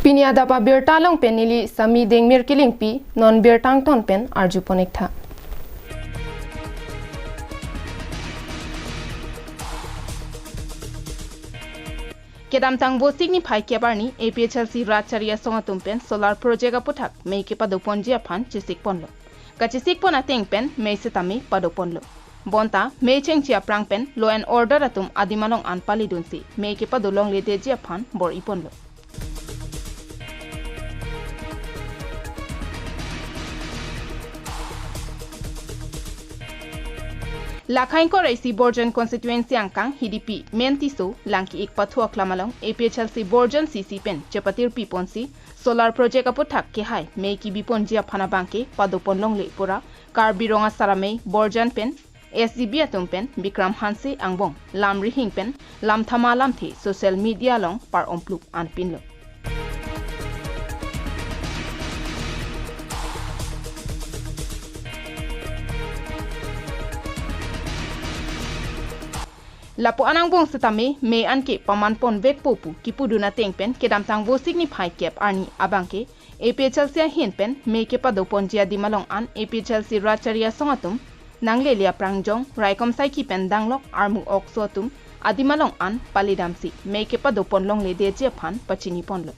Pinia dapa birtalong penili sami deng mirkiling pi non birtang ton pen arju ponekta. Kedam tang bosik ni phai kebarni APHLC Ratcharia songatum pen solar project aputhak mei ke padoponji aphan chisik ponlo. Ka chisik pon ateng pen mei setami padoponlo. Bonta mei chengchia prang pen law and order atum adimalong anpali dunsi mei ke padolong le deji aphan bor iponlo. Lakhain ko raisi Borjan constituency angkang hidipi mentiso langki ik pathua klamalong APHLC Borjan CC pen chepatir piponsi solar project aputhak ke hai mei ki bipon jia phana bangke padopon long le pura karbironga sarame Borjan pen SDB atum pen Bikram Hanse angbong lam rihing pen lam thama lam the social media long par ompluk anpin lo. Lapo anang bong setame me anke pamanpon vek popu kipuduna tengpen kedam tang bosik ni phai kep arni abangke APHLC hin pen me ke padopon jia dimalong an APHLC Ratcharia songatum nangle lia prangjong raikom sai ki pen danglok armu oksotum adimalong an palidamsi me ke padopon long le de je phan pachini ponlo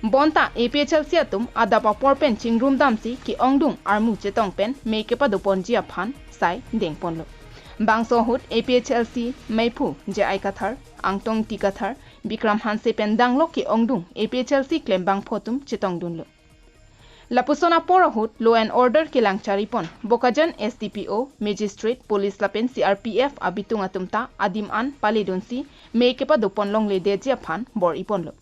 bonta APHLC atum adapa porpen chingrum damsi ki ongdung armu chetong pen me ke padopon jia phan sai deng ponlo Bangso hut APHLC Maipu je aikathar angtong tikathar Bikram Hanse pendang loki ongdung APHLC claim bang photum chitong dunlo Lapusona pora hut law and order kilang charipon Bokajan SDPO magistrate police lapen CRPF abitung atumta adim an palidunsi mekepa dopon long le deji aphan bor iponlo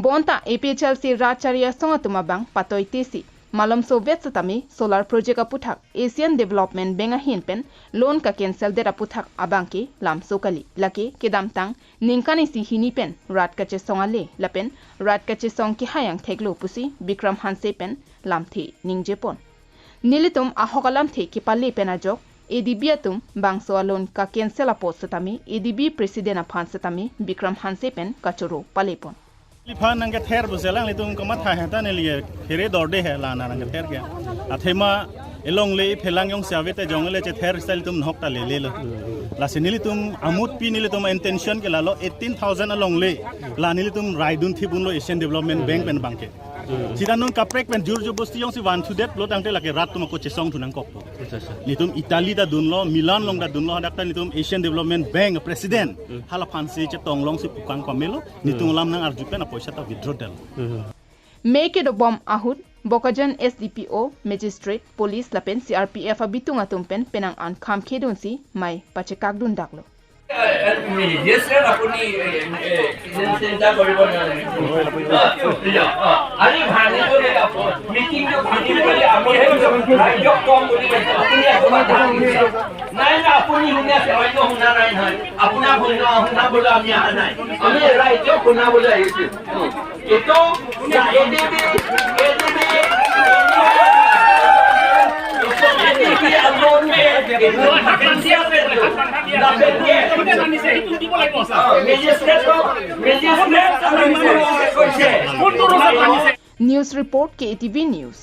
Bonta APHLC Ratcharia songatuma bang patoi tesi malom Soviet satami solar project aputhak Asian Development Bank hin pen loan ka cancel dera puthak abangke lam sokali lake kedam tang ningkani si hini pen rat ka che songale lapen rat ka che song ki hayang theklo pusi Bikram Hanse pen lam the ningjepon nilitum ahokalam the ki palle penajok ADB atum bangso alon ka cancel apos satami ADB president aphan satami Bikram Hanse pen kachoro palepon Lipan nang kether buzelang litum kamat ha heta ne liye here dorde he lana nang kether kya athema elong le phelang yong savete jongale che ther style tum nhok ta le lo la sinili tum amut pi nili tum intention ke lalo 18000 along le la nili tum raidun thibun lo Asian Development Bank pen bangke sidanun kaprek pen jur jobosti yong si wan to that lo tangte lake rat tum ko chesong thunang kop litum Italy da dunlo Milan long da dunlo hadakta litum Asian Development Bank president hala phansi che tonglong si pukang pamelo nitung lam nang arju pen apoisa ta withdraw del make it a bomb ahut Bokajan SDPO magistrate police lapen CRPF abitung atum pen penang an kham khedunsi mai pachekak dun daklo yes sir apuni চিন্তা কৰিব নালাগে ani bhani kore meeting jo bhani kore ami ৰাজ্যক কম বুলি কৈছে আপুনি নাই না আপুনি শুনি আছে অন্য শুনা নাই নহয় আপোনাৰ শুনা বলে আমি আহা নাই আমি ৰাজ্যক শুনা বলে আহিছো এটো ADB alone me News report KATV News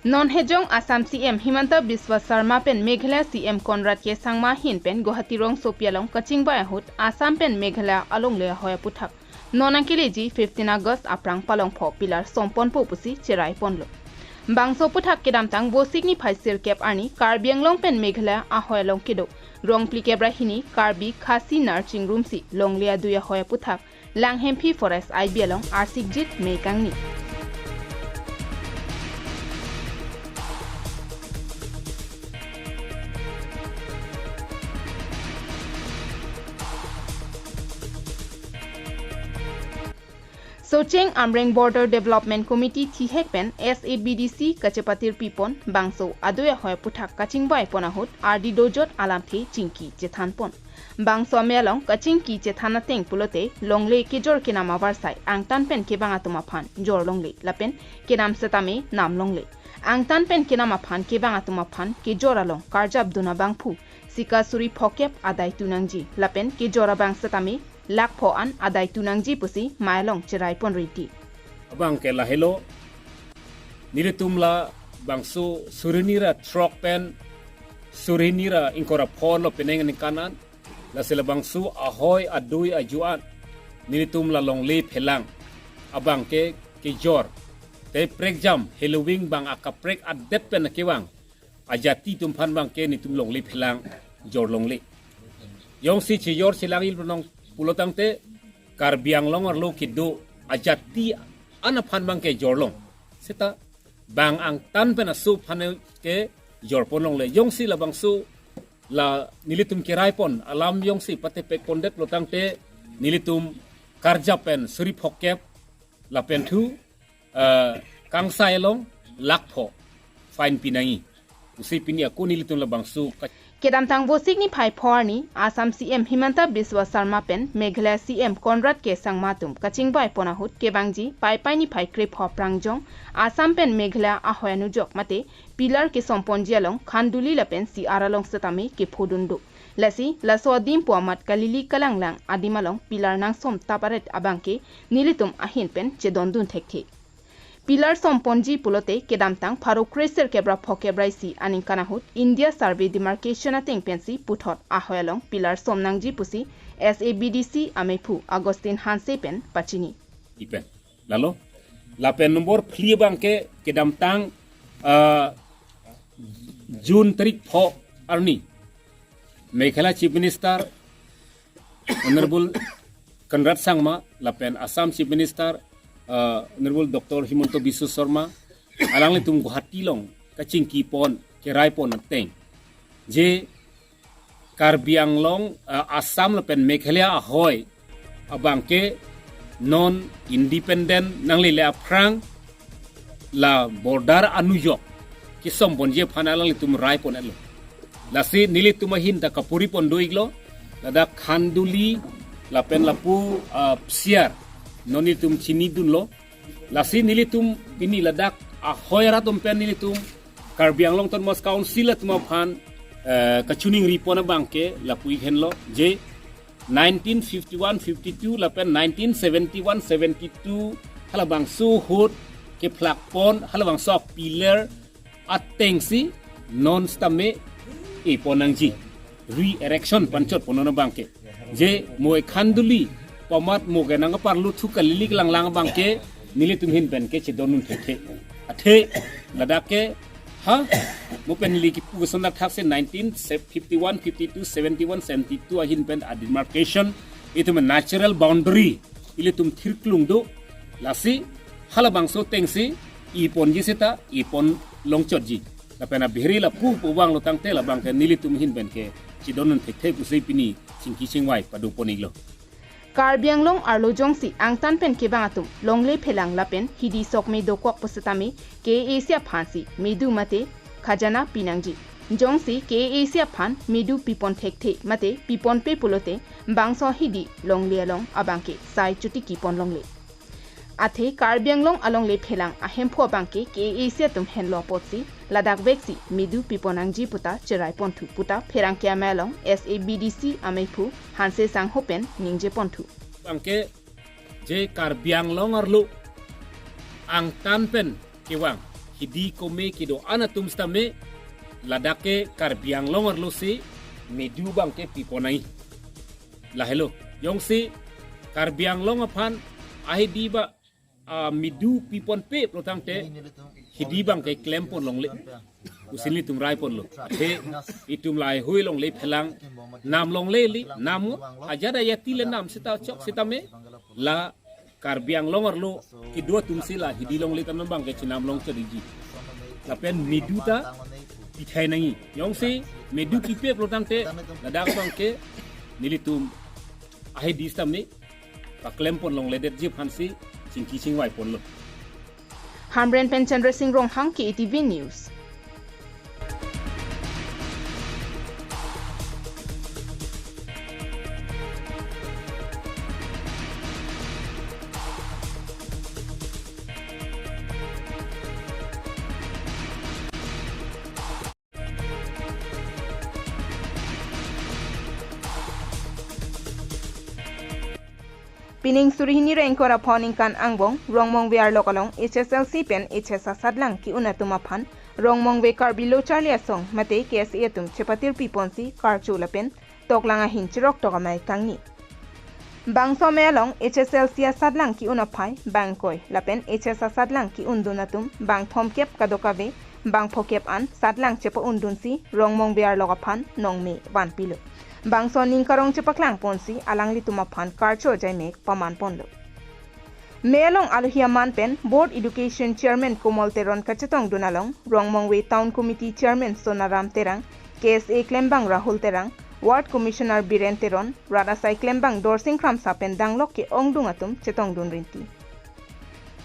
Non hejong Assam CM Himanta Biswa Sarma pen Meghalaya CM Conrad ke sangma hin pen Guwahati rong sopialong kachingba ahut Assam pen Meghalaya along le hoya puthak nonangkileji 15 August aprang palong pho pilar sompon popusi cherai ponlo bangso puthak kedam tang bosik ni phaisir kep ani karbiang long pen Meghalaya ahoya long kido rong plikebra hini karbi khasi narching room si longlia duya hoya puthak langhempi forest IB along arsik jit mekangni Socheng Amreng Border Development Committee Thihek pen SABDC Kachepatir Pipon Bangso Adoya Hoy Puthak Kachingbai Ponahut RD Dojot Alamthi Chingki Jethanpon Bangso Melong Kachingki Jethana Teng Pulote Longle Kejor Kinama Varsai Angtan pen Kebangatuma Phan Jor Longle Lapen Kenam Setame Nam Longle Angtan pen Kenama Phan Kebangatuma Phan Kejoralong Karjab Duna Bangpu Sika Suri Phokep Adai Tunangji Lapen Kejora Bang Setame Lak po an aday tunangji pusi mailong cerai pon riti. Abang ke lahelo nilitumla bangsu surinira trok pen surinira inkora pon lo peneng ni kanan la sila bangsu ahoy adui ajuan nilitumla long le phelang abang ke jor te prek jam helowing bang akaprek adet pen kewang ajati tumpan bang ke nitum long le phelang jor long le yong si jor silangil nong pulotang te karbiang long or lo kido ajati anapan bang ke jorlong seta bang ang tan pena su phane ke jorpon long le yong si la bang su la nilitum kirai pon alam yong si pate pe kondet lotang te nilitum karja pen suri phokep la pen thu kang sai long lakpho fine pinai usi pinia ko nilitum la bang su Kedam tang vosik ni phai phorni Assam CM Himanta Biswa Sarma pen Meghalaya CM Conrad ke sangmatum kachingbai ponahut kebangji pai ni phai krep ho prangjong Assam pen Meghalaya ahoyanu jok mate pilar ke somponjialong khanduli la pen si aralong setame ke phodundo lasi laso dim puamat kalili kalanglang adimalong pilar nang som taparet abangke nilitum ahin pen chedondun thekthek Pilar Somponji Pulote Kedamtang Pharo Kreser Kebra Phokebraisi Aning Kanahut India Survey Demarcation Ating Pensi Puthot Ahoyalong Pilar Somnangji Pusi SABDC Amepu Agustin Hanse Pen Pachini Ipen Lalo Lapen nombor pli bangke Kedamtang June tarik pho arni Meghalaya Chief Minister Honorable Conrad Sangma Lapen Assam Chief Minister Honorable Dr. Himanto Biswa Sarma alang litum Guwahati long kachingki pon kerai pon teng je Karbiang long Assam lapen Meghalaya ahoy abangke non independent nang lele aprang la border anuyok kisom bonje phanalang litum rai pon elo lasi nilitum hinta kapuri pon doiglo lada khanduli lapen lapu psiar nonitum chini dunlo lasi nilitum pini ladak ahoyra tum pen nilitum Karbiang long ton mos council atma phan kachuning ripona bangke lapui henlo je 1951 52 lapen 1971 72 halabang su hut ke plak pon halabang sok pilar atengsi non stame e ponangji re-erection panchot ponona bangke je moy khanduli pamat moge nang parlu thu kalili lang bangke nilitum hin ben ke chidonun thekhe athe ladake ha mo pen li ki pu sondak thak se 1951 52 71 72 hin ben a demarcation itum natural boundary ilitum thirklung do lasi hala bangso tengsi I pon ji seta I pon longchot ji la pena bihri la pu wang lo tangte la bangke nilitum hin ben ke chidonun thekhe pusei pini singki singwai padu poniglo Karbiang long arlo jongsi angtan pen kebangatum longle phelang lapen hidi sokme dokwak pusatame ke Asia phansi medu mate khajana pinangji jongsi ke Asia phan medu pipon thekte mate pipon pe pulote bangso hidi longle long abangke sai chuti kipon longle athe Karbiang long alongle phelang ahempho bangke ke Asia tum henlo potsi ladak veksi medu piponangji puta cherai ponthu puta pherang kyamelong SABDC amepu hanse sang hopen ningje ponthu bangke je Karbiang long arlu ang tanpen kiwang hidi kome kido anatum stame ladake Karbiang long arlu si medu bangke piponai la hello yong si Karbiang long aphan ahidi ba midu pipon pe protangte hidi bang ke klempon longle usili tum rai pon lo the itum lai hui longle phelang nam longle li nam ajada yati le nam sita chok sita me la Karbiang longor lo kidua tum sila hidi longle tam bang ke chinam long chadiji la pen midu ta pithai nangi yong se medu pipe protangte ladak bang ke nilitum ahidi stamne pa klempon longle det jip hansi chingki chingwai pon lo Hamren Pen Chandra Singh Ronghang KATV News. Pining surihini rengkora phoning kan angbong rongmong we ar lokalong HSLC pen HSA sadlang ki unatuma phan rongmong we kar bilo charlia song mate kes etum chepatir piponsi kar chula pen toklanga hin chirok tokamai kangni bangso melong HSLC sadlang ki unaphai bangkoi lapen HSA sadlang ki undunatum bang thomkep kadokave bang phokep an sadlang chepa undunsi rongmong we ar lokaphan nongme wan pilo Bangso ning karong chepaklang ponsi alang lituma phan karcho jaimek paman ponlo. Melong aluhiaman pen Board Education Chairman Komal Teron kachetong dunalong Rongmongwe Town Committee Chairman Sonaram Terang, KSA Klembang Rahul Terang, Ward Commissioner Biren Teron, Radasai Klembang Dorsing Kramsa pen danglok ke ongdungatum chetong dunrinti.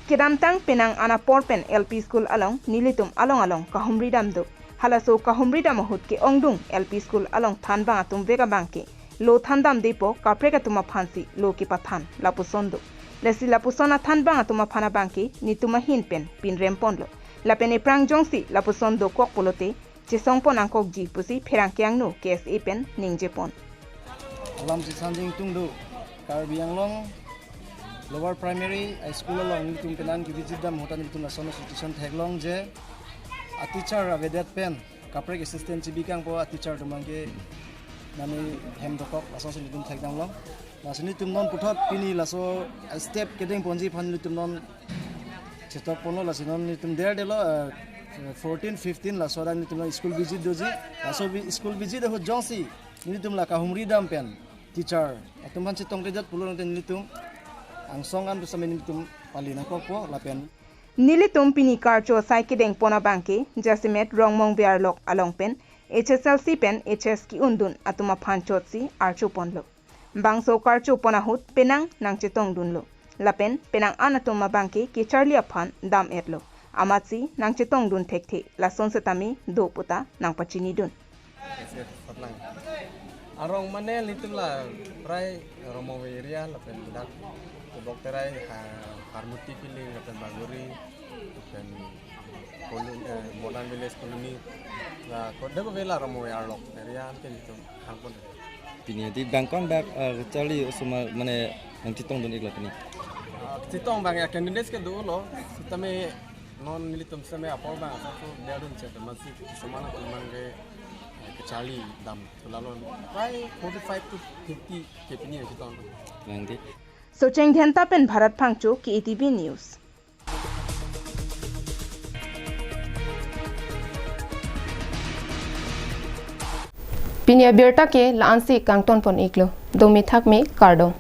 Kedamtang penang anapor pen LP School along nilitum along kahumri damdo. Halaso kahumri damahut ke ongdung LP School along thanbang atum vega bangke lo thandam depo kapreka tuma phansi lo ki pathan lapusondo lesi lapusona thanbang atuma phana bangke nituma hinpen pin remponlo lapene prang jongsi lapusondo kok polote chesongpon angkok ji pusi pherang kyangno KSA pen ningjepon alam si sanding tungdu karbianglong lower primary high school along nitum penan ki vijidam hotan nitum national institution thaglong je a teacher avedat pen kaprek assistant cibikang po a teacher tumangke nami hem dokok laso nitum thakdang long laso nitum non puthot pini laso step kedeng ponji phan nitum non chetok pono laso non nitum der delo 14 15 laso dan nitum school visit doji laso school visit ho jongsi nitum la ka humri dam pen teacher atumhan chitong redat pulon ten nitum angsongan bersama nitum palina kokpo lapen Nilitum pini karcho saikideng pona bangke jasimet rongmong bear lok along pen HSLC pen HS ki undun atuma phanchotsi archo ponlo bangso karcho pona hut penang nang chetong dunlo lapen penang anatuma bangke ki charlia phan dam etlo amatsi nang chetong dun thekte la sonsetami do puta nang pachini dun arong mane litula prai rongmong area lapen dak dokterai harmuti piling lapen baguri dan modern village koloni la kodde ko vela romo yarlok area ken itu hangpon pini di bangkon bak chali usuma mane nang titong don igla pini titong bang ya candidates ke dulu tame non nilitum same apol bang satu darun chat masih semana tumange kecali dam lalu by 45 to 50 ke pini titong nanti So Cheng Dhenta pen Bharat Phangcho KATV News. Pinya Berta ke Lansi Kangton pon iklo. Domi thak me Kardong.